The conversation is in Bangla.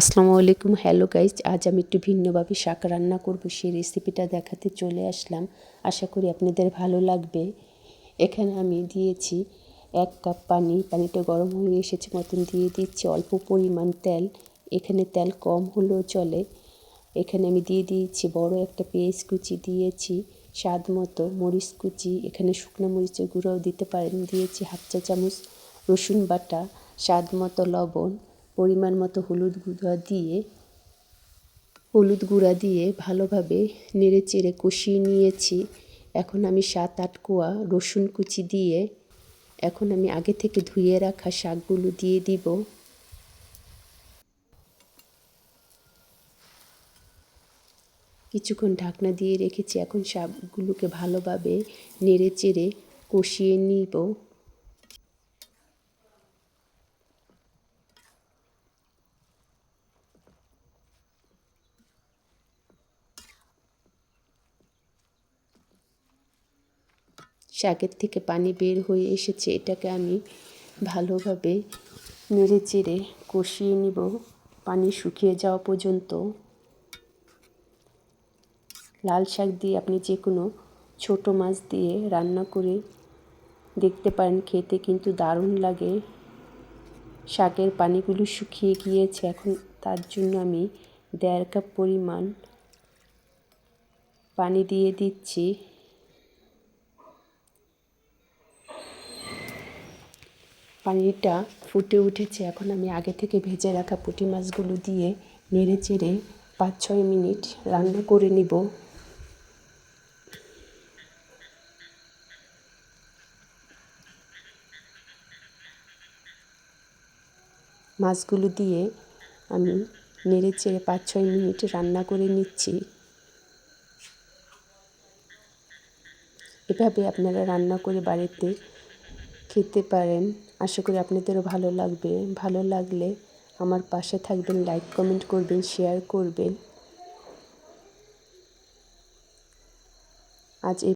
আসসালামু আলাইকুম। হ্যালো গাইজ, আজ আমি একটু ভিন্নভাবে শাক রান্না করব, সেই রেসিপিটা দেখাতে চলে আসলাম। আশা করি আপনাদের ভালো লাগবে। এখানে আমি দিয়েছি 1 কাপ পানি। পানিটা গরম হয়ে এসেছে মতন দিয়ে দিচ্ছি অল্প পরিমাণ তেল। এখানে তেল কম হলেও চলে। এখানে আমি দিয়ে দিয়েছি বড় একটা পেঁয়াজ কুচি, দিয়েছি স্বাদ মতো মরিচ কুচি, এখানে শুকনো মরিচের গুঁড়োও দিতে পারেন, দিয়েছি হাফ চা চামচ রসুন বাটা, স্বাদ মতো লবণ, পরিমাণ মতো হলুদ গুঁড়া দিয়ে ভালোভাবে নেড়ে চেড়ে কষিয়ে নিয়েছি। এখন আমি 7-8 কোয়া রসুন কুচি দিয়ে এখন আমি আগে থেকে ধুয়ে রাখা শাকগুলো দিয়ে দিব। কিছুক্ষণ ঢাকনা দিয়ে রেখেছি। এখন শাকগুলোকে ভালোভাবে নেড়ে চেড়ে কষিয়ে নিব। শাকের থেকে পানি বের হয়ে এসেছে, এটাকে আমি ভালোভাবে নেড়ে চেড়ে কষিয়ে নিব পানি শুকিয়ে যাওয়া পর্যন্ত। লাল শাক দিয়ে আপনি যে কোনো ছোটো মাছ দিয়ে রান্না করে দেখতে পারেন, খেতে কিন্তু দারুণ লাগে। শাকের পানিগুলো শুকিয়ে গিয়েছে, এখন তার জন্য আমি 1.5 কাপ পরিমাণ পানি দিয়ে দিচ্ছি। পানিটা ফুটে উঠেছে, এখন আমি আগে থেকে ভেজে রাখা পুঁটি মাছগুলো দিয়ে নেড়ে চেড়ে 5-6 মিনিট রান্না করে নিব। মাছগুলো দিয়ে আমি নেড়ে চেড়ে 5-6 মিনিট রান্না করে নিচ্ছি। এভাবে আপনারা রান্না করে বাড়িতে খেতে পারেন। আশা করি আপনাদেরও ভালো লাগবে। ভালো লাগলে আমার পাশে থাকবেন, লাইক কমেন্ট করবেন, শেয়ার করবেন। আজ এই